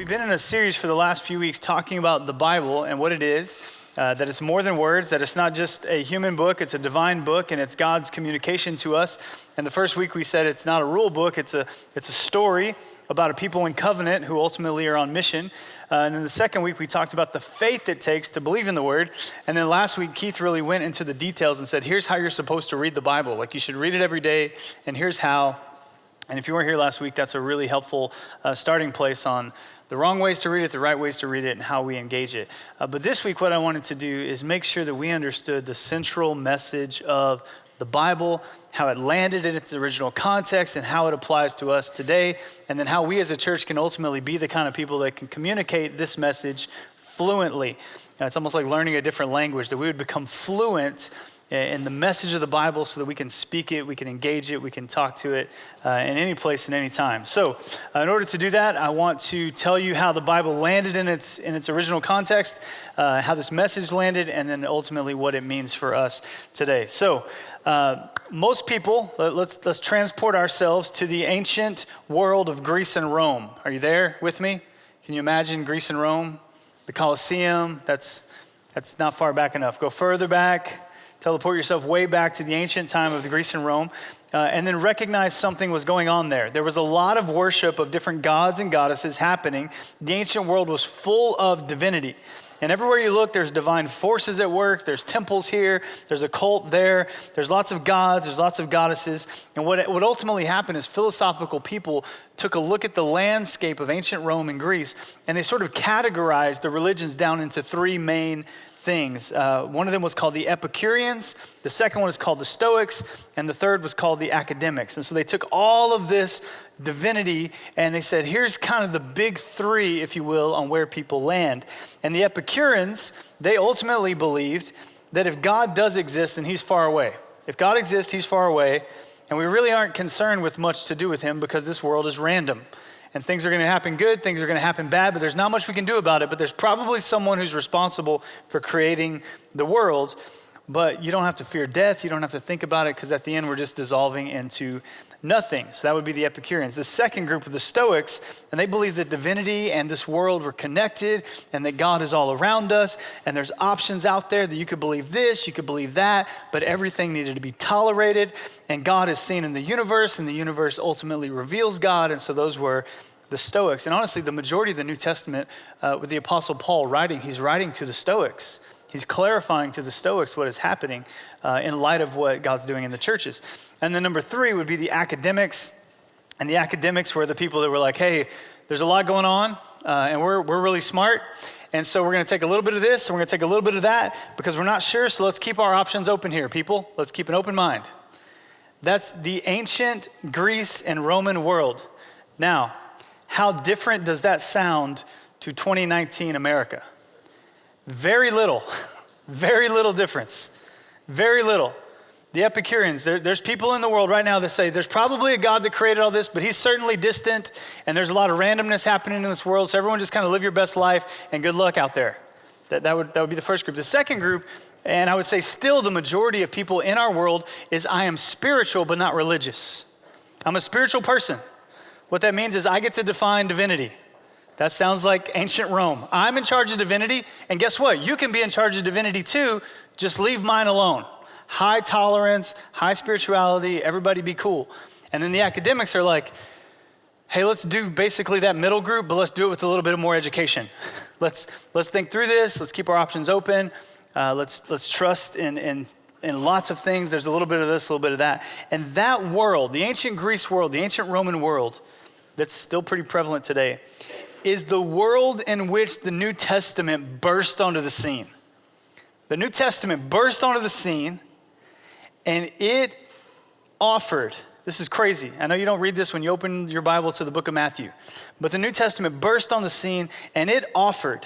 We've been in a series for the last few weeks talking about the Bible and what it is, that it's more than words, that it's not just a human book, it's a divine book, and it's God's communication to us. And the first week we said it's not a rule book, it's a story about a people in covenant who ultimately are on mission. And then the second week we talked about the faith it takes to believe in the word. And then last week Keith really went into the details and said, here's how you're supposed to read the Bible. Like you should read it every day, and here's how. And if you weren't here last week, that's a really helpful starting place on the wrong ways to read it, the right ways to read it, and how we engage it. But this week, what I wanted to do is make sure that we understood the central message of the Bible, how it landed in its original context, and how it applies to us today, and then how we as a church can ultimately be the kind of people that can communicate this message fluently. It's almost like learning a different language, that we would become fluent in the message of the Bible so that we can speak it, we can engage it, we can talk to it in any place and any time. So in order to do that, I want to tell you how the Bible landed in its original context, how this message landed, and then ultimately what it means for us today. So most people, let's transport ourselves to the ancient world of Greece and Rome. Are you there with me? Can you imagine Greece and Rome? The Colosseum, that's not far back enough. Go further back. Teleport yourself way back to the ancient time of the Greece and Rome, and then recognize something was going on there. There was a lot of worship of different gods and goddesses happening. The ancient world was full of divinity. And everywhere you look, there's divine forces at work. There's temples here. There's a cult there. There's lots of gods. There's lots of goddesses. And what ultimately happened is philosophical people took a look at the landscape of ancient Rome and Greece, and they sort of categorized the religions down into three main things. One of them was called the Epicureans, the second one is called the Stoics, and the third was called the Academics. And so they took all of this divinity and they said, here's kind of the big three, if you will, on where people land. And the Epicureans, they ultimately believed that if God does exist, then he's far away. If God exists, he's far away, and we really aren't concerned with much to do with him because this world is random. And things are going to happen good, things are going to happen bad, but there's not much we can do about it. But there's probably someone who's responsible for creating the world. But you don't have to fear death. You don't have to think about it because at the end, we're just dissolving into nothing. So that would be the Epicureans. The second group of the Stoics, and they believe that divinity and this world were connected and that God is all around us. And there's options out there that you could believe this, you could believe that, but everything needed to be tolerated. And God is seen in the universe, and the universe ultimately reveals God. And so those were the Stoics. And honestly, the majority of the New Testament, with the Apostle Paul writing, he's writing to the Stoics. He's clarifying to the Stoics what is happening in light of what God's doing in the churches. And then number three would be the Academics. And the Academics were the people that were like, hey, there's a lot going on, and we're really smart. And so we're going to take a little bit of this, and we're going to take a little bit of that, because we're not sure, so let's keep our options open here, people. Let's keep an open mind. That's the ancient Greece and Roman world. Now, how different does that sound to 2019 America? Very little difference, very little. The Epicureans, there's people in the world right now that say there's probably a God that created all this, but he's certainly distant, and there's a lot of randomness happening in this world, so everyone just kind of live your best life, and good luck out there. That would be the first group. The second group, and I would say still the majority of people in our world, is I am spiritual but not religious. I'm a spiritual person. What that means is I get to define divinity. That sounds like ancient Rome. I'm in charge of divinity, and guess what? You can be in charge of divinity too, just leave mine alone. High tolerance, high spirituality, everybody be cool. And then the Academics are like, hey, let's do basically that middle group, but let's do it with a little bit more education. Let's think through this, let's keep our options open, let's trust in lots of things. There's a little bit of this, a little bit of that. And that world, the ancient Greece world, the ancient Roman world, that's still pretty prevalent today, is the world in which the New Testament burst onto the scene. The New Testament burst onto the scene, and it offered, this is crazy. I know you don't read this when you open your Bible to the book of Matthew, but the New Testament burst on the scene, and it offered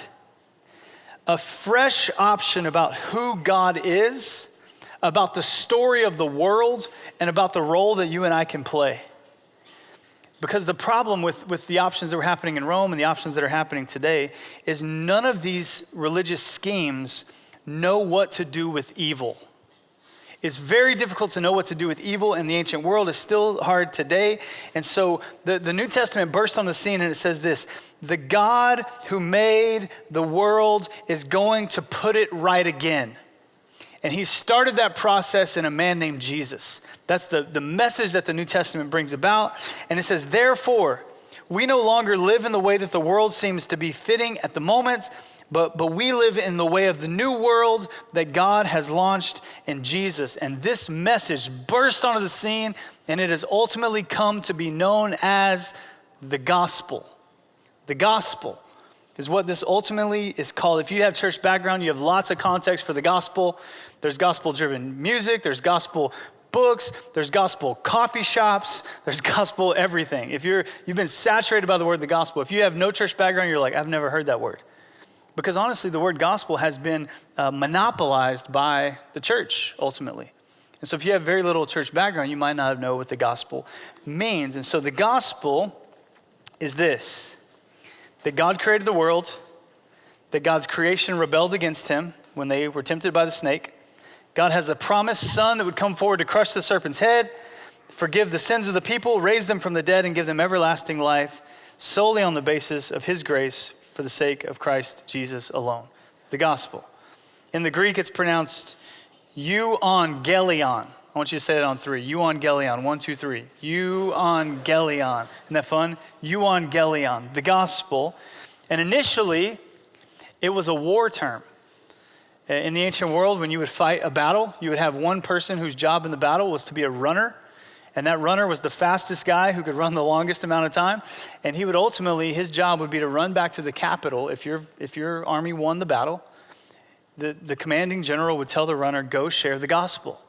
a fresh option about who God is, about the story of the world, and about the role that you and I can play. Because the problem with the options that were happening in Rome and the options that are happening today is none of these religious schemes know what to do with evil. It's very difficult to know what to do with evil in the ancient world. It's still hard today. And so the New Testament bursts on the scene and it says this: the God who made the world is going to put it right again. And he started that process in a man named Jesus. That's the message that the New Testament brings about. And it says, therefore, we no longer live in the way that the world seems to be fitting at the moment, but we live in the way of the new world that God has launched in Jesus. And this message burst onto the scene, and it has ultimately come to be known as the gospel. The gospel is what this ultimately is called. If you have church background, you have lots of context for the gospel. There's gospel-driven music, there's gospel books, there's gospel coffee shops, there's gospel everything. If you've been saturated by the word the gospel, if you have no church background, you're like, I've never heard that word. Because honestly, the word gospel has been monopolized by the church, ultimately. And so if you have very little church background, you might not know what the gospel means. And so the gospel is this: that God created the world, that God's creation rebelled against him when they were tempted by the snake. God has a promised son that would come forward to crush the serpent's head, forgive the sins of the people, raise them from the dead, and give them everlasting life solely on the basis of his grace for the sake of Christ Jesus alone. The gospel. In the Greek, it's pronounced euangelion. I want you to say it on three. Euangelion. 1, 2, 3. Euangelion. Isn't that fun? Euangelion. The gospel. And initially, it was a war term. In the ancient world, when you would fight a battle, you would have one person whose job in the battle was to be a runner. And that runner was the fastest guy who could run the longest amount of time. And he would ultimately, his job would be to run back to the capital. If your army won the battle, the commanding general would tell the runner, go share the gospel.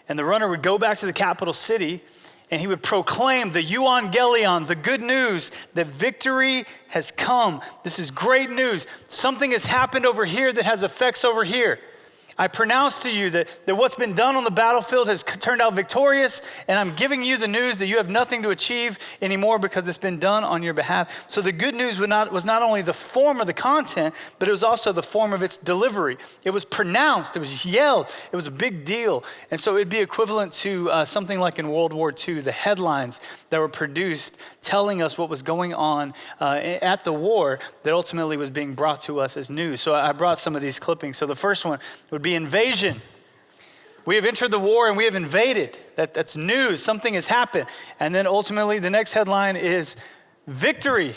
And the runner would go back to the capital city and he would proclaim the euangelion, the good news that victory has come. This is great news. Something has happened over here that has effects over here. I pronounce to you that what's been done on the battlefield has turned out victorious, and I'm giving you the news that you have nothing to achieve anymore because it's been done on your behalf. So the good news was not only the form of the content, but it was also the form of its delivery. It was pronounced, it was yelled, it was a big deal. And so it'd be equivalent to something like in World War II, the headlines that were produced telling us what was going on at the war that ultimately was being brought to us as news. So I brought some of these clippings. So the first one would be invasion. We have entered the war and we have invaded. That's news. Something has happened. And then ultimately the next headline is victory.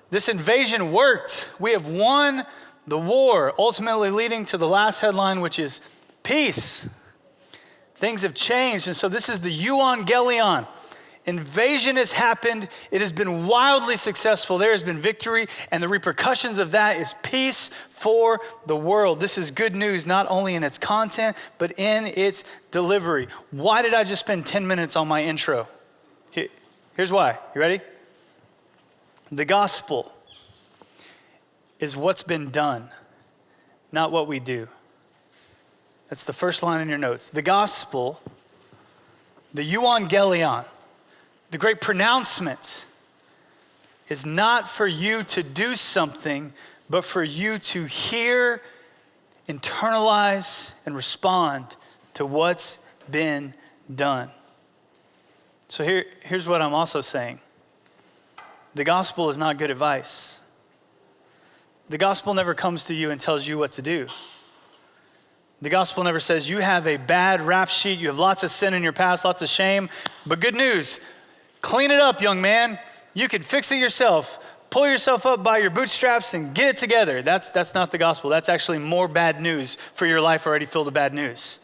This invasion worked. We have won the war, ultimately leading to the last headline, which is peace. Things have changed. And so this is the euangelion. Invasion has happened. It has been wildly successful. There has been victory, and the repercussions of that is peace for the world. This is good news, not only in its content, but in its delivery. Why did I just spend 10 minutes on my intro? Here's why. You ready? The gospel is what's been done, not what we do. That's the first line in your notes. The gospel, the euangelion, the great pronouncement is not for you to do something, but for you to hear, internalize, and respond to what's been done. So here's what I'm also saying. The gospel is not good advice. The gospel never comes to you and tells you what to do. The gospel never says you have a bad rap sheet, you have lots of sin in your past, lots of shame, but good news. Clean it up, young man. You can fix it yourself. Pull yourself up by your bootstraps and get it together. That's not the gospel. That's actually more bad news for your life already filled with bad news.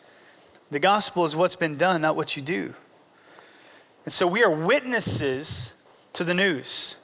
The gospel is what's been done, not what you do. And so we are witnesses to the news.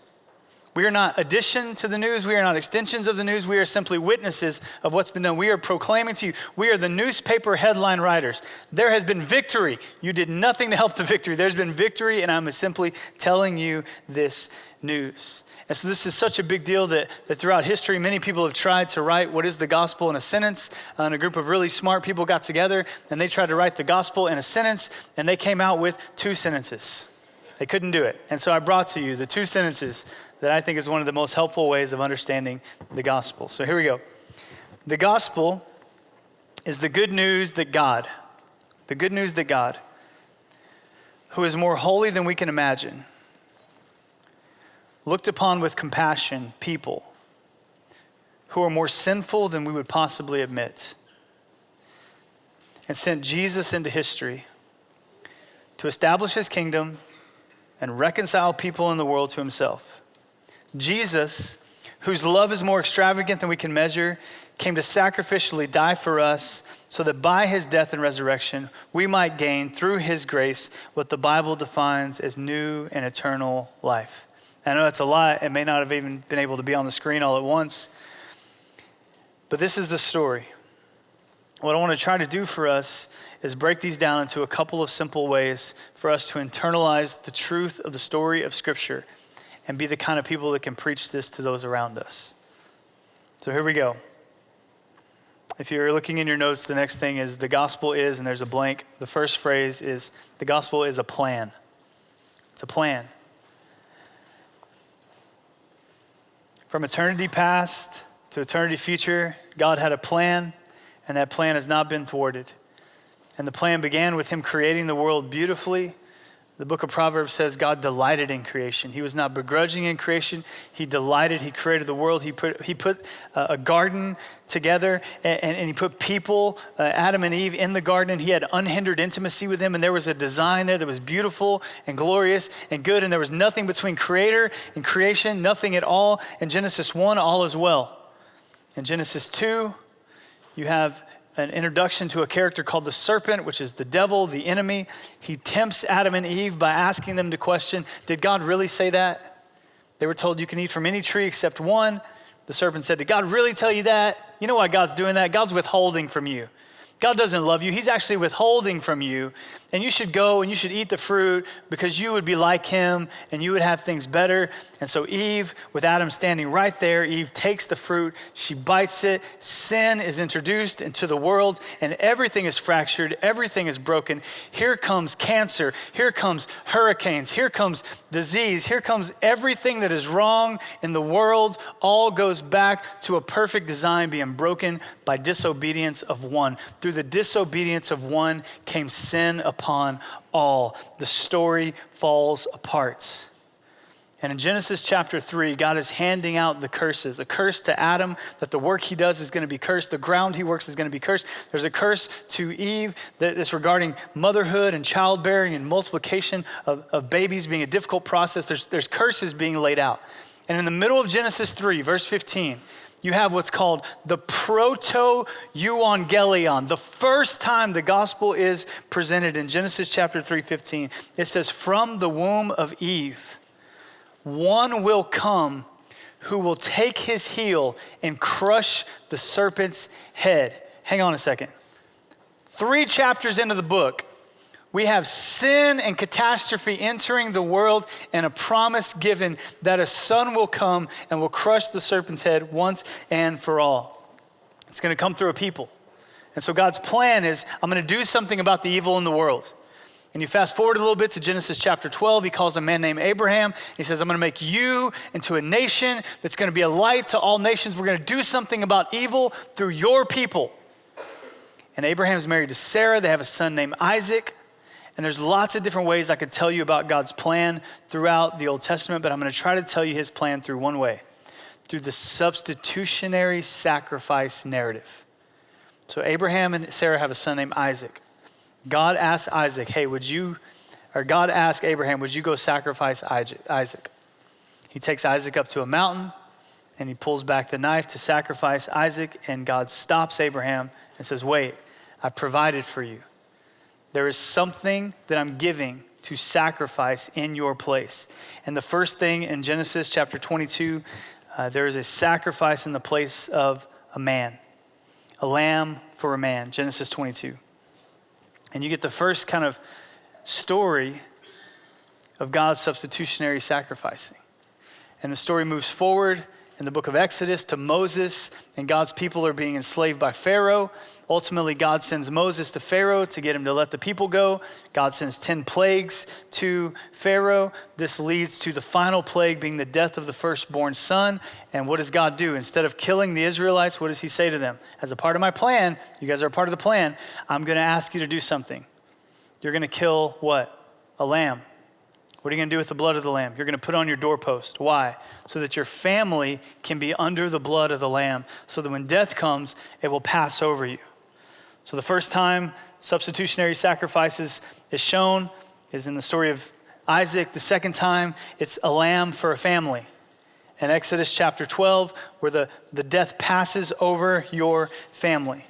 We are not addition to the news. We are not extensions of the news. We are simply witnesses of what's been done. We are proclaiming to you. We are the newspaper headline writers. There has been victory. You did nothing to help the victory. There's been victory, and I'm simply telling you this news. And so this is such a big deal that throughout history, many people have tried to write what is the gospel in a sentence. And a group of really smart people got together, and they tried to write the gospel in a sentence, and they came out with 2 sentences. They couldn't do it. And so I brought to you the 2 sentences that I think is one of the most helpful ways of understanding the gospel. So here we go. The gospel is the good news that God. The good news that God, who is more holy than we can imagine, looked upon with compassion people who are more sinful than we would possibly admit, and sent Jesus into history to establish his kingdom and reconcile people in the world to himself. Jesus, whose love is more extravagant than we can measure, came to sacrificially die for us so that by his death and resurrection, we might gain through his grace what the Bible defines as new and eternal life. I know that's a lot. It may not have even been able to be on the screen all at once, but this is the story. What I want to try to do for us is break these down into a couple of simple ways for us to internalize the truth of the story of Scripture and be the kind of people that can preach this to those around us. So here we go. If you're looking in your notes, the next thing is the gospel is, and there's a blank. The first phrase is the gospel is a plan. It's a plan. From eternity past to eternity future, God had a plan, and that plan has not been thwarted. And the plan began with him creating the world beautifully. The book of Proverbs says God delighted in creation. He was not begrudging in creation. He delighted. He created the world. He put a garden together, and he put people, Adam and Eve, in the garden. And he had unhindered intimacy with them. And there was a design there that was beautiful and glorious and good. And there was nothing between creator and creation, nothing at all. In Genesis 1, all is well. In Genesis 2, you have an introduction to a character called the serpent, which is the devil, the enemy. He tempts Adam and Eve by asking them to question, did God really say that? They were told you can eat from any tree except one. The serpent said, did God really tell you that? You know why God's doing that? God's withholding from you. God doesn't love you. He's actually withholding from you. And you should go and you should eat the fruit because you would be like him and you would have things better. And so Eve, with Adam standing right there, Eve takes the fruit, she bites it, sin is introduced into the world, and everything is fractured, everything is broken. Here comes cancer, here comes hurricanes, here comes disease, here comes everything that is wrong in the world. All goes back to a perfect design being broken by disobedience of one. Through the disobedience of one came sin upon all. The story falls apart. And in Genesis chapter 3, God is handing out the curses. A curse to Adam, that the work he does is going to be cursed. The ground he works is going to be cursed. There's a curse to Eve that is regarding motherhood and childbearing and multiplication of babies being a difficult process. There's curses being laid out. And in the middle of Genesis 3, verse 15, you have what's called the proto-euangelion. The first time the gospel is presented in Genesis chapter 3:15, it says, from the womb of Eve, one will come who will take his heel and crush the serpent's head. Hang on a second. 3 chapters into the book, we have sin and catastrophe entering the world and a promise given that a son will come and will crush the serpent's head once and for all. It's going to come through a people. And so God's plan is, I'm going to do something about the evil in the world. And you fast forward a little bit to Genesis chapter 12. He calls a man named Abraham. He says, I'm going to make you into a nation that's going to be a light to all nations. We're going to do something about evil through your people. And Abraham's married to Sarah. They have a son named Isaac. And there's lots of different ways I could tell you about God's plan throughout the Old Testament, but I'm going to try to tell you his plan through one way, through the substitutionary sacrifice narrative. So Abraham and Sarah have a son named Isaac. God asked Isaac, God asked Abraham, would you go sacrifice Isaac? He takes Isaac up to a mountain and he pulls back the knife to sacrifice Isaac, and God stops Abraham and says, wait, I provided for you. There is something that I'm giving to sacrifice in your place. And the first thing in Genesis chapter 22, there is a sacrifice in the place of a man, a lamb for a man, Genesis 22. And you get the first kind of story of God's substitutionary sacrificing. And the story moves forward in the book of Exodus to Moses, and God's people are being enslaved by Pharaoh. Ultimately, God sends Moses to Pharaoh to get him to let the people go. God sends 10 plagues to Pharaoh. This leads to the final plague being the death of the firstborn son. And what does God do? Instead of killing the Israelites, what does he say to them? As a part of my plan, you guys are a part of the plan, I'm going to ask you to do something. You're going to kill what? A lamb. What are you going to do with the blood of the lamb? You're going to put on your doorpost. Why? So that your family can be under the blood of the lamb, so that when death comes, it will pass over you. So the first time substitutionary sacrifices is shown is in the story of Isaac. The second time, it's a lamb for a family. In Exodus chapter 12, where the death passes over your family.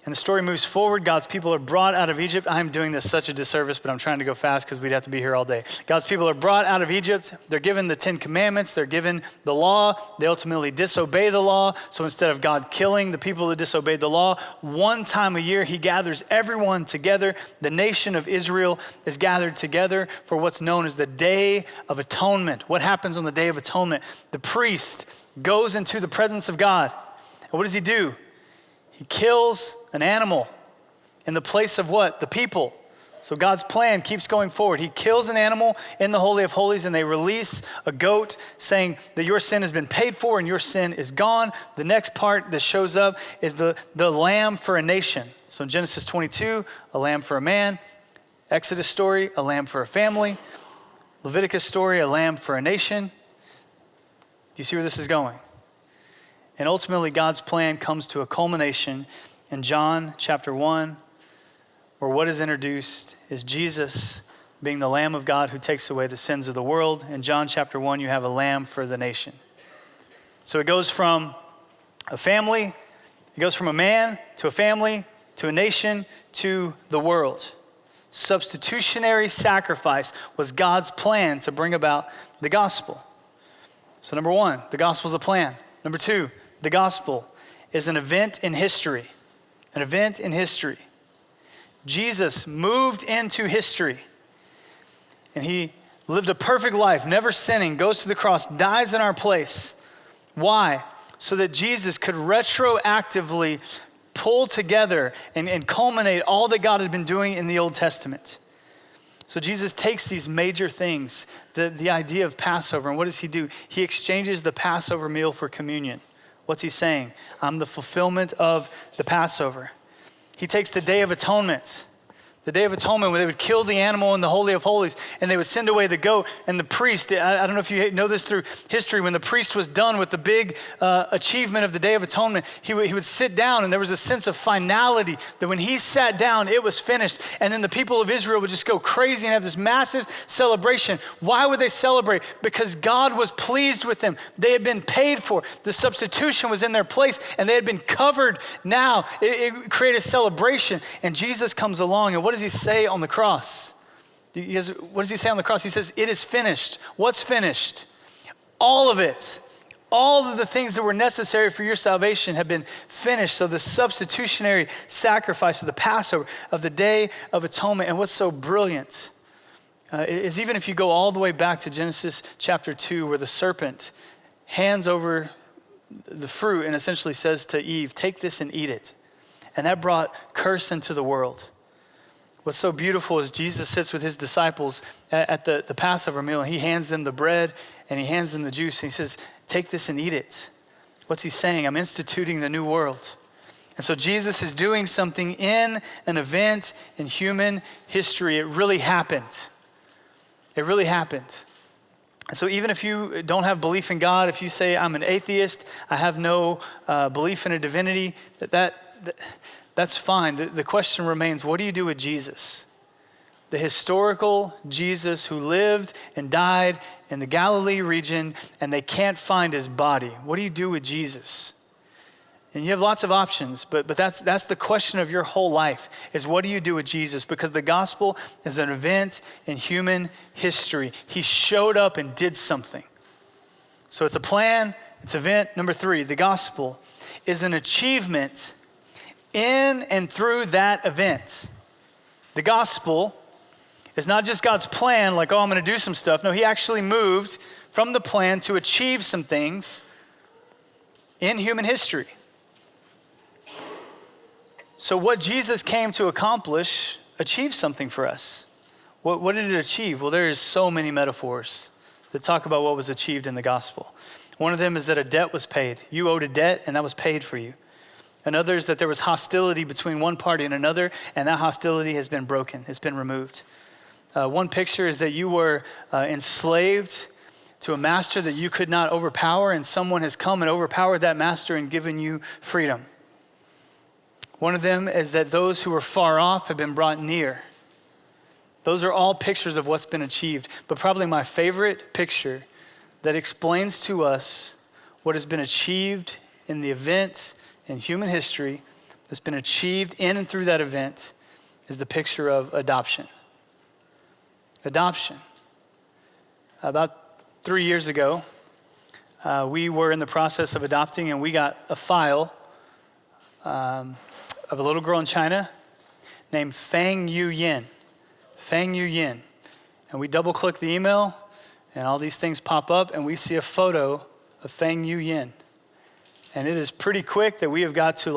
And the story moves forward. God's people are brought out of Egypt. I'm doing this such a disservice, but I'm trying to go fast because we'd have to be here all day. God's people are brought out of Egypt. They're given the 10 Commandments. They're given the law. They ultimately disobey the law. So instead of God killing the people who disobeyed the law, one time a year, he gathers everyone together. The nation of Israel is gathered together for what's known as the Day of Atonement. What happens on the Day of Atonement? The priest goes into the presence of God. And what does he do? He kills an animal in the place of what? The people. So God's plan keeps going forward. He kills an animal in the Holy of Holies, and they release a goat saying that your sin has been paid for and your sin is gone. The next part that shows up is the lamb for a nation. So in Genesis 22, a lamb for a man. Exodus story, a lamb for a family. Leviticus story, a lamb for a nation. Do you see where this is going? And ultimately, God's plan comes to a culmination in John chapter 1, where what is introduced is Jesus being the Lamb of God who takes away the sins of the world. In John chapter 1, you have a lamb for the nation. So it goes from a family, it goes from a man to a family, to a nation, to the world. Substitutionary sacrifice was God's plan to bring about the gospel. So number one, the gospel is a plan. Number two, the gospel is an event in history. An event in history. Jesus moved into history. And he lived a perfect life, never sinning, goes to the cross, dies in our place. Why? So that Jesus could retroactively pull together and culminate all that God had been doing in the Old Testament. So Jesus takes these major things, the idea of Passover, and what does he do? He exchanges the Passover meal for communion. What's he saying? I'm the fulfillment of the Passover. He takes the Day of Atonement. The Day of Atonement, where they would kill the animal in the Holy of Holies and they would send away the goat. And the priest, I don't know if you know this through history, when the priest was done with the big achievement of the Day of Atonement, he would sit down, and there was a sense of finality that when he sat down, it was finished. And then the people of Israel would just go crazy and have this massive celebration. Why would they celebrate? Because God was pleased with them. They had been paid for. The substitution was in their place, and they had been covered now. It created a celebration. And Jesus comes along, and what does he say on the cross? What does he say on the cross? He says, it is finished. What's finished? All of it. All of the things that were necessary for your salvation have been finished. So the substitutionary sacrifice of the Passover, of the Day of Atonement, and what's so brilliant is even if you go all the way back to Genesis chapter 2, where the serpent hands over the fruit and essentially says to Eve, take this and eat it. And that brought curse into the world. What's so beautiful is Jesus sits with his disciples at the Passover meal, and he hands them the bread and he hands them the juice, and he says, take this and eat it. What's he saying? I'm instituting the new world. And so Jesus is doing something in an event in human history. It really happened. It really happened. And so even if you don't have belief in God, if you say, I'm an atheist, I have no belief in a divinity, that's fine. The question remains, what do you do with Jesus? The historical Jesus who lived and died in the Galilee region, and they can't find his body. What do you do with Jesus? And you have lots of options, but that's the question of your whole life, is what do you do with Jesus? Because the gospel is an event in human history. He showed up and did something. So it's a plan, it's event. Number three, the gospel is an achievement in and through that event. The gospel is not just God's plan, like, oh, I'm going to do some stuff. No, he actually moved from the plan to achieve some things in human history. So what Jesus came to accomplish achieved something for us. What did it achieve? Well, there's so many metaphors that talk about what was achieved in the gospel. One of them is that a debt was paid. You owed a debt, and that was paid for you. Another is that there was hostility between one party and another, and that hostility has been broken, it's been removed. One picture is that you were enslaved to a master that you could not overpower, and someone has come and overpowered that master and given you freedom. One of them is that those who were far off have been brought near. Those are all pictures of what's been achieved. But probably my favorite picture that explains to us what has been achieved in the event in human history that's been achieved in and through that event is the picture of adoption. Adoption. About 3 years ago, we were in the process of adopting, and we got a file of a little girl in China named Fang Yu Yin. Fang Yu Yin. And we double click the email, and all these things pop up, and we see a photo of Fang Yu Yin. And it is pretty quick that we have got to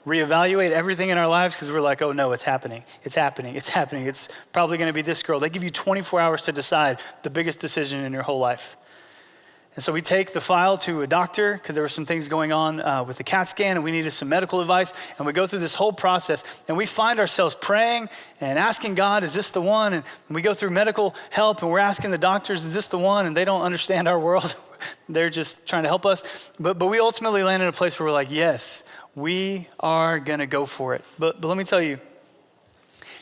reevaluate everything in our lives because we're like, oh no, it's happening. It's happening. It's happening. It's probably going to be this girl. They give you 24 hours to decide the biggest decision in your whole life. And so we take the file to a doctor because there were some things going on with the CAT scan and we needed some medical advice. And we go through this whole process and we find ourselves praying and asking God, is this the one? And we go through medical help and we're asking the doctors, is this the one? And they don't understand our world. They're just trying to help us. But we ultimately land in a place where we're like, yes, we are going to go for it. But let me tell you,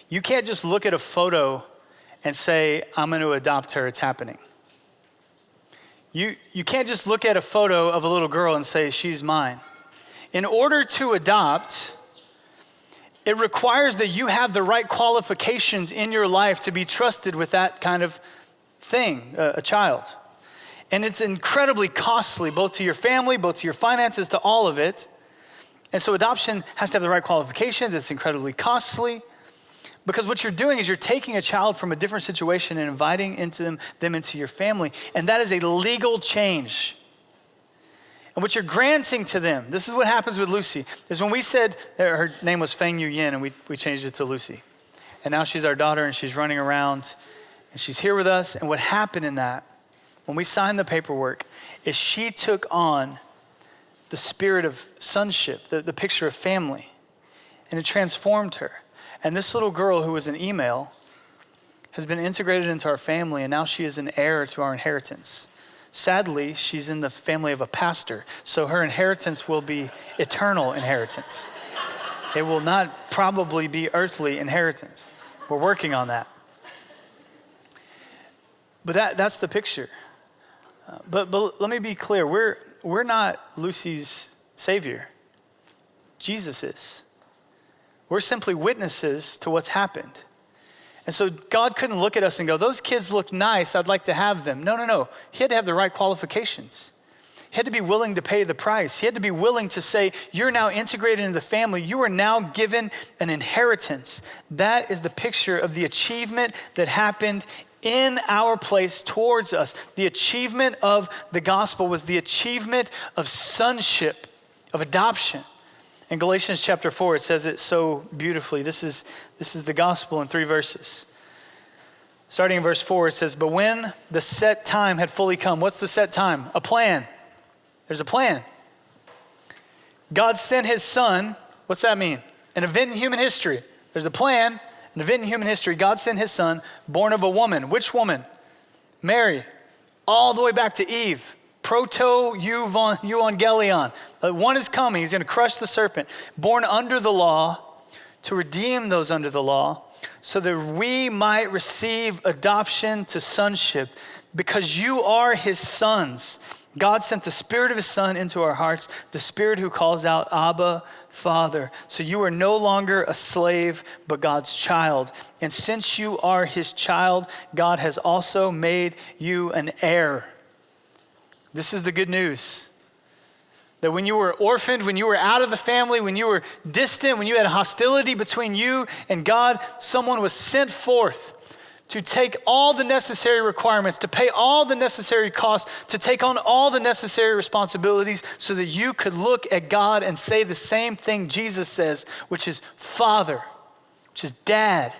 you can't just look at a photo and say, I'm going to adopt her, it's happening. You can't just look at a photo of a little girl and say, she's mine. In order to adopt, it requires that you have the right qualifications in your life to be trusted with that kind of thing, a child. And it's incredibly costly, both to your family, both to your finances, to all of it. And so adoption has to have the right qualifications. It's incredibly costly. Because what you're doing is you're taking a child from a different situation and inviting them into your family. And that is a legal change. And what you're granting to them, this is what happens with Lucy, is when we said, her name was Fang Yu Yin, and we changed it to Lucy. And now she's our daughter, and she's running around, and she's here with us. And what happened in that, when we signed the paperwork, is she took on the spirit of sonship, the picture of family, and it transformed her. And this little girl who was an email has been integrated into our family, and now she is an heir to our inheritance. Sadly, she's in the family of a pastor, so her inheritance will be eternal inheritance. It will not probably be earthly inheritance. We're working on that. But that's the picture. But let me be clear, we're not Lucy's savior. Jesus is. We're simply witnesses to what's happened. And so God couldn't look at us and go, those kids look nice, I'd like to have them. No. He had to have the right qualifications. He had to be willing to pay the price. He had to be willing to say, you're now integrated into the family. You are now given an inheritance. That is the picture of the achievement that happened in our place towards us. The achievement of the gospel was the achievement of sonship, of adoption. In Galatians chapter 4, it says it so beautifully. This is the gospel in 3 verses. Starting in verse 4, it says, but when the set time had fully come, what's the set time? A plan. There's a plan. God sent his son. What's that mean? An event in human history. There's a plan, an event in human history. God sent his son, born of a woman. Which woman? Mary. All the way back to Eve. Proto-evangelion. One is coming. He's going to crush the serpent. Born under the law to redeem those under the law so that we might receive adoption to sonship because you are his sons. God sent the spirit of his son into our hearts, the spirit who calls out, Abba, Father. So you are no longer a slave, but God's child. And since you are his child, God has also made you an heir. This is the good news. That when you were orphaned, when you were out of the family, when you were distant, when you had hostility between you and God, someone was sent forth to take all the necessary requirements, to pay all the necessary costs, to take on all the necessary responsibilities so that you could look at God and say the same thing Jesus says, which is Father, which is Dad.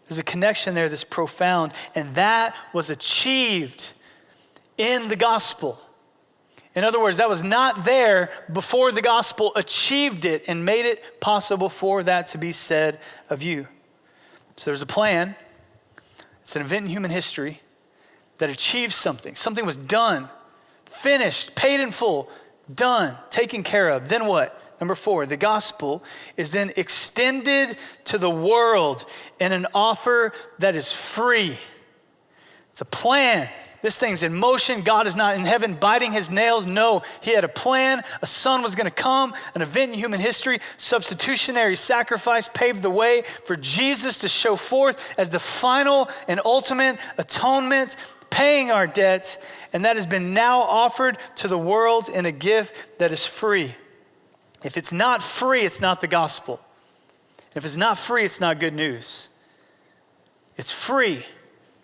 There's a connection there that's profound, and that was achieved in the gospel. In other words, that was not there before the gospel achieved it and made it possible for that to be said of you. So there's a plan. It's an event in human history that achieves something. Something was done, finished, paid in full, done, taken care of. Then what? Number 4, the gospel is then extended to the world in an offer that is free. It's a plan. This thing's in motion. God is not in heaven biting his nails. No, he had a plan. A son was going to come, an event in human history. Substitutionary sacrifice paved the way for Jesus to show forth as the final and ultimate atonement, paying our debt. And that has been now offered to the world in a gift that is free. If it's not free, it's not the gospel. If it's not free, it's not good news. It's free,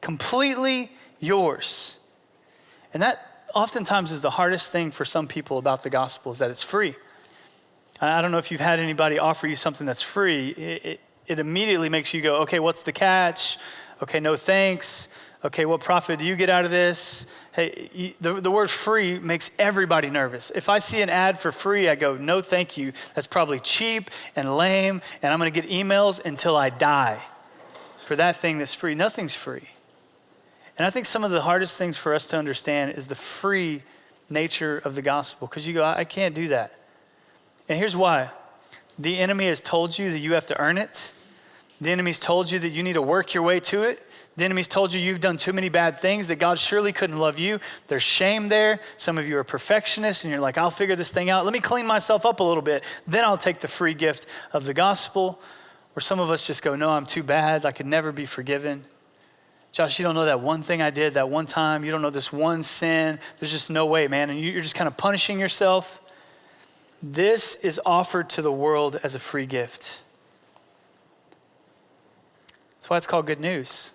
completely yours. And that oftentimes is the hardest thing for some people about the gospel, is that it's free. I don't know if you've had anybody offer you something that's free. It immediately makes you go, okay, what's the catch? Okay, no thanks. Okay, what profit do you get out of this? Hey, the word free makes everybody nervous. If I see an ad for free, I go, no, thank you. That's probably cheap and lame, and I'm going to get emails until I die for that thing that's free. Nothing's free. And I think some of the hardest things for us to understand is the free nature of the gospel, because you go, I can't do that. And here's why. The enemy has told you that you have to earn it. The enemy's told you that you need to work your way to it. The enemy's told you you've done too many bad things, that God surely couldn't love you. There's shame there. Some of you are perfectionists and you're like, I'll figure this thing out. Let me clean myself up a little bit. Then I'll take the free gift of the gospel. Or some of us just go, no, I'm too bad. I could never be forgiven. Josh, you don't know that one thing I did that one time. You don't know this one sin. There's just no way, man. And you're just kind of punishing yourself. This is offered to the world as a free gift. That's why it's called good news.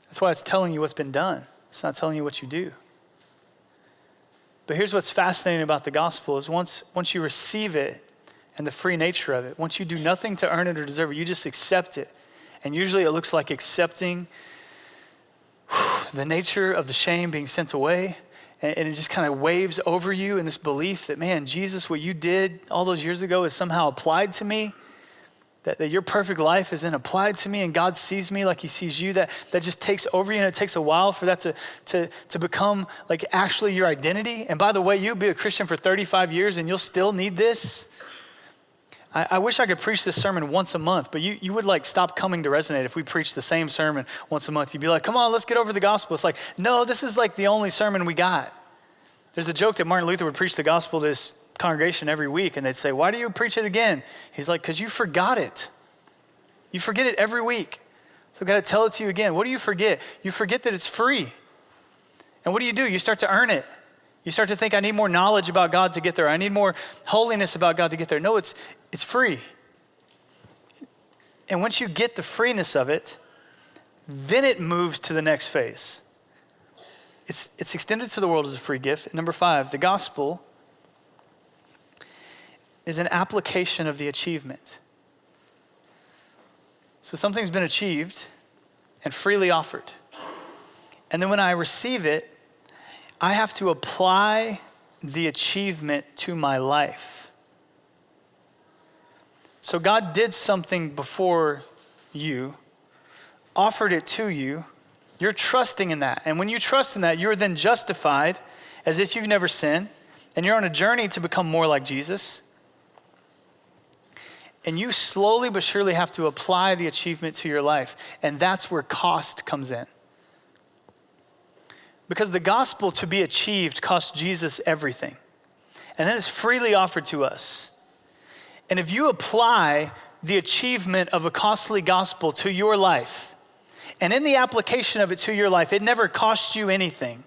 That's why it's telling you what's been done. It's not telling you what you do. But here's what's fascinating about the gospel is once you receive it and the free nature of it, once you do nothing to earn it or deserve it, you just accept it. And usually it looks like accepting the nature of the shame being sent away, and it just kind of waves over you in this belief that, man, Jesus, what you did all those years ago is somehow applied to me. That your perfect life is then applied to me and God sees me like he sees you, that just takes over you, and it takes a while for that to become like actually your identity. And by the way, you'll be a Christian for 35 years and you'll still need this. I wish I could preach this sermon once a month, but you would like stop coming to Resonate if we preached the same sermon once a month. You'd be like, come on, let's get over the gospel. It's like, no, this is like the only sermon we got. There's a joke that Martin Luther would preach the gospel to his congregation every week, and they'd say, why do you preach it again? He's like, because you forgot it. You forget it every week. So I've got to tell it to you again. What do you forget? You forget that it's free. And what do? You start to earn it. You start to think, I need more knowledge about God to get there. I need more holiness about God to get there. No, it's free. And once you get the freeness of it, then it moves to the next phase. It's extended to the world as a free gift. And number 5, the gospel is an application of the achievement. So something's been achieved and freely offered. And then when I receive it, I have to apply the achievement to my life. So God did something before you, offered it to you. You're trusting in that. And when you trust in that, you're then justified as if you've never sinned. And you're on a journey to become more like Jesus. And you slowly but surely have to apply the achievement to your life. And that's where cost comes in. Because the gospel to be achieved cost Jesus everything. And then it's freely offered to us. And if you apply the achievement of a costly gospel to your life, and in the application of it to your life, it never costs you anything,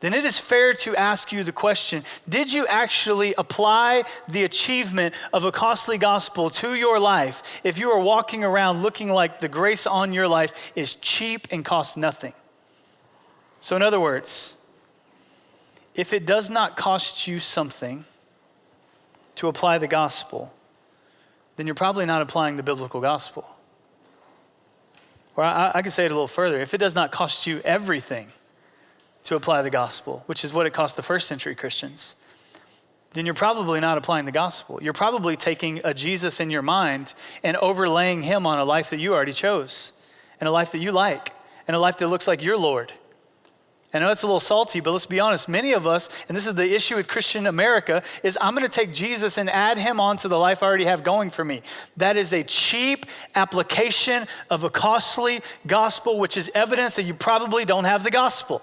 then it is fair to ask you the question, did you actually apply the achievement of a costly gospel to your life if you are walking around looking like the grace on your life is cheap and costs nothing? So in other words, if it does not cost you something to apply the gospel, then you're probably not applying the biblical gospel. Or I could say it a little further. If it does not cost you everything to apply the gospel, which is what it cost the first century Christians, then you're probably not applying the gospel. You're probably taking a Jesus in your mind and overlaying him on a life that you already chose, and a life that you like, and a life that looks like your Lord. I know it's a little salty, but let's be honest. Many of us, and this is the issue with Christian America, is I'm going to take Jesus and add him onto the life I already have going for me. That is a cheap application of a costly gospel, which is evidence that you probably don't have the gospel.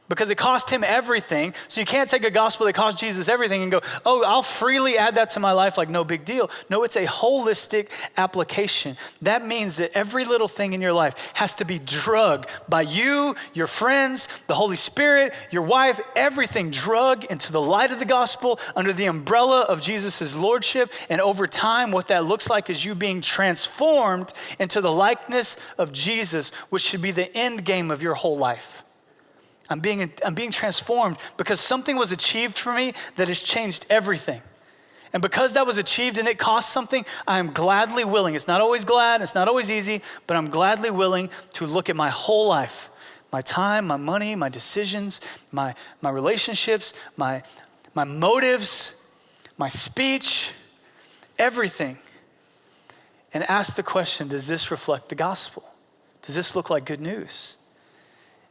Because it cost him everything. So you can't take a gospel that cost Jesus everything and go, oh, I'll freely add that to my life like no big deal. No, it's a holistic application. That means that every little thing in your life has to be drugged by you, your friends, the Holy Spirit, your wife, everything drugged into the light of the gospel under the umbrella of Jesus' lordship. And over time, what that looks like is you being transformed into the likeness of Jesus, which should be the end game of your whole life. I'm being transformed because something was achieved for me that has changed everything. And because that was achieved and it cost something, I am gladly willing. It's not always glad, it's not always easy, but I'm gladly willing to look at my whole life, my time, my money, my decisions, my relationships, my motives, my speech, everything, and ask the question, does this reflect the gospel? Does this look like good news?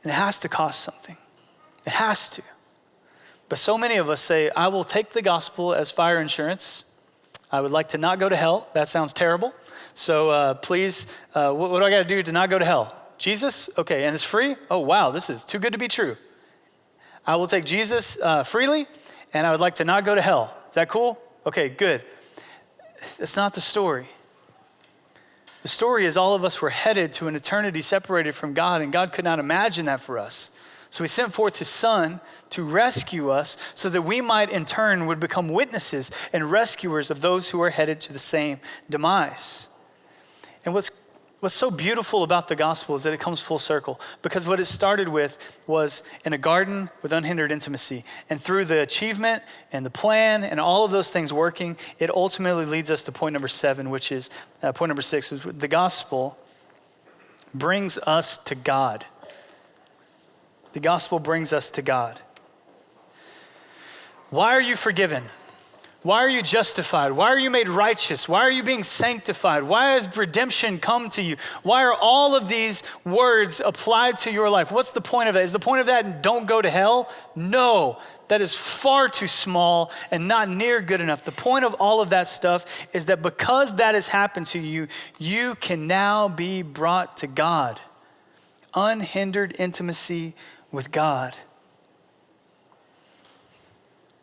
And it has to cost something. It has to. But so many of us say, I will take the gospel as fire insurance. I would like to not go to hell. That sounds terrible. So please, what do I got to do to not go to hell? Jesus? Okay, and it's free? Oh, wow, this is too good to be true. I will take Jesus freely, and I would like to not go to hell. Is that cool? Okay, good. That's not the story. The story is all of us were headed to an eternity separated from God, and God could not imagine that for us. So he sent forth his son to rescue us so that we might in turn would become witnesses and rescuers of those who are headed to the same demise. And what's so beautiful about the gospel is that it comes full circle, because what it started with was in a garden with unhindered intimacy. And through the achievement and the plan and all of those things working, it ultimately leads us to point number 7, which is point number 6, is the gospel brings us to God. The gospel brings us to God. Why are you forgiven? Why are you justified? Why are you made righteous? Why are you being sanctified? Why has redemption come to you? Why are all of these words applied to your life? What's the point of that? Is the point of that don't go to hell? No, that is far too small and not near good enough. The point of all of that stuff is that because that has happened to you, you can now be brought to God. Unhindered intimacy with God.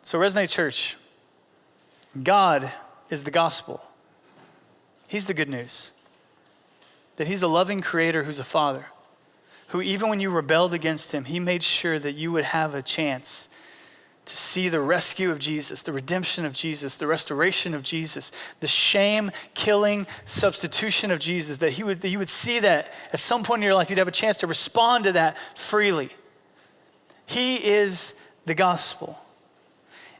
So Resonate Church, God is the gospel. He's the good news. That he's a loving creator who's a father, who even when you rebelled against him, he made sure that you would have a chance to see the rescue of Jesus, the redemption of Jesus, the restoration of Jesus, the shame-killing substitution of Jesus, that you would see that at some point in your life, you'd have a chance to respond to that freely. He is the gospel.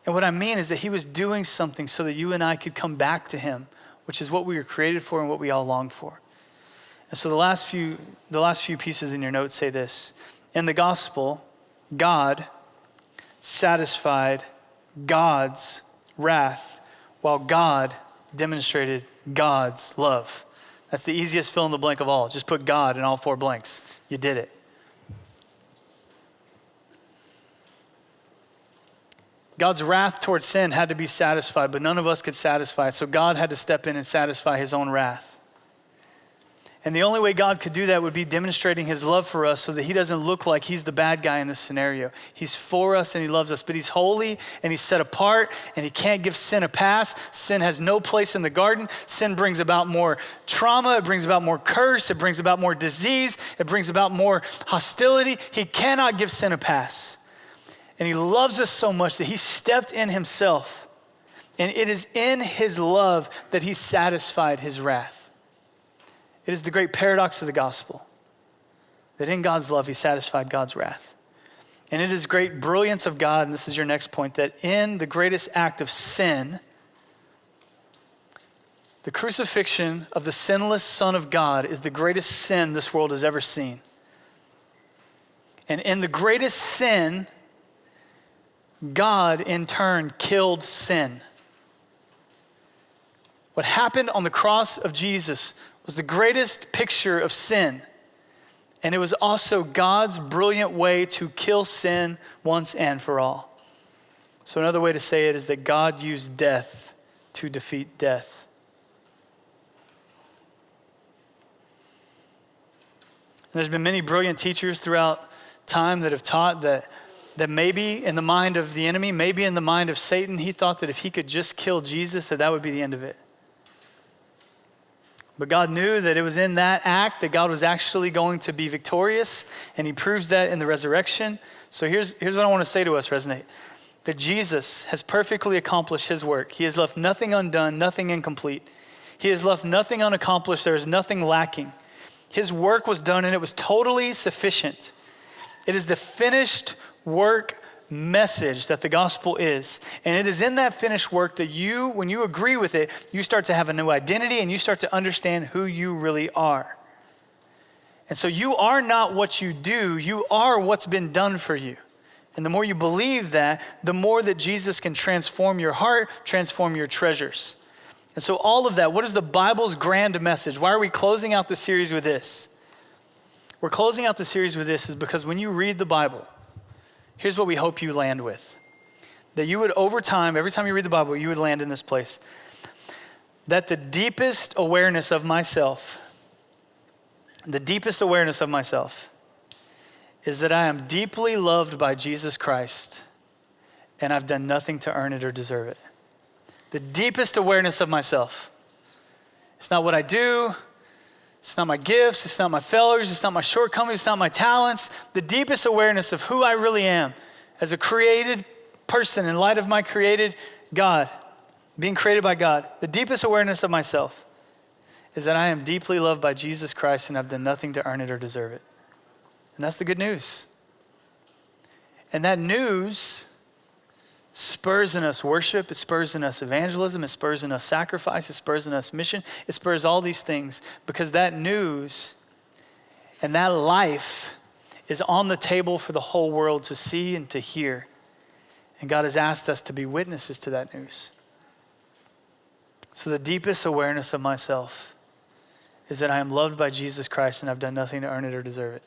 And what I mean is that he was doing something so that you and I could come back to him, which is what we were created for and what we all long for. And so the last few pieces in your notes say this. In the gospel, God satisfied God's wrath while God demonstrated God's love. That's the easiest fill in the blank of all. Just put God in all 4 blanks. You did it. God's wrath towards sin had to be satisfied, but none of us could satisfy it. So God had to step in and satisfy his own wrath. And the only way God could do that would be demonstrating his love for us so that he doesn't look like he's the bad guy in this scenario. He's for us and he loves us, but he's holy and he's set apart and he can't give sin a pass. Sin has no place in the garden. Sin brings about more trauma. It brings about more curse. It brings about more disease. It brings about more hostility. He cannot give sin a pass. And he loves us so much that he stepped in himself. And it is in his love that he satisfied his wrath. It is the great paradox of the gospel, that in God's love, he satisfied God's wrath. And it is great brilliance of God, and this is your next point, that in the greatest act of sin, the crucifixion of the sinless Son of God is the greatest sin this world has ever seen. And in the greatest sin, God in turn killed sin. What happened on the cross of Jesus was the greatest picture of sin. And it was also God's brilliant way to kill sin once and for all. So another way to say it is that God used death to defeat death. And there's been many brilliant teachers throughout time that have taught that maybe in the mind of the enemy, maybe in the mind of Satan, he thought that if he could just kill Jesus, that would be the end of it. But God knew that it was in that act that God was actually going to be victorious, and he proves that in the resurrection. So here's what I want to say to us, Resonate. That Jesus has perfectly accomplished his work. He has left nothing undone, nothing incomplete. He has left nothing unaccomplished. There is nothing lacking. His work was done, and it was totally sufficient. It is the finished work message that the gospel is. And it is in that finished work that you, when you agree with it, you start to have a new identity and you start to understand who you really are. And so you are not what you do, you are what's been done for you. And the more you believe that, the more that Jesus can transform your heart, transform your treasures. And so all of that, what is the Bible's grand message? Why are we closing out the series with this? We're closing out the series with this is because when you read the Bible, here's what we hope you land with. That you would, over time, every time you read the Bible, you would land in this place. That the deepest awareness of myself is that I am deeply loved by Jesus Christ, and I've done nothing to earn it or deserve it. The deepest awareness of myself. It's not what I do. It's not my gifts. It's not my failures. It's not my shortcomings. It's not my talents. The deepest awareness of who I really am as a created person in light of my created God, being created by God. The deepest awareness of myself is that I am deeply loved by Jesus Christ and I've done nothing to earn it or deserve it. And that's the good news. And that news spurs in us worship, it spurs in us evangelism, it spurs in us sacrifice, it spurs in us mission, it spurs all these things because that news and that life is on the table for the whole world to see and to hear. And God has asked us to be witnesses to that news. So the deepest awareness of myself is that I am loved by Jesus Christ and I've done nothing to earn it or deserve it.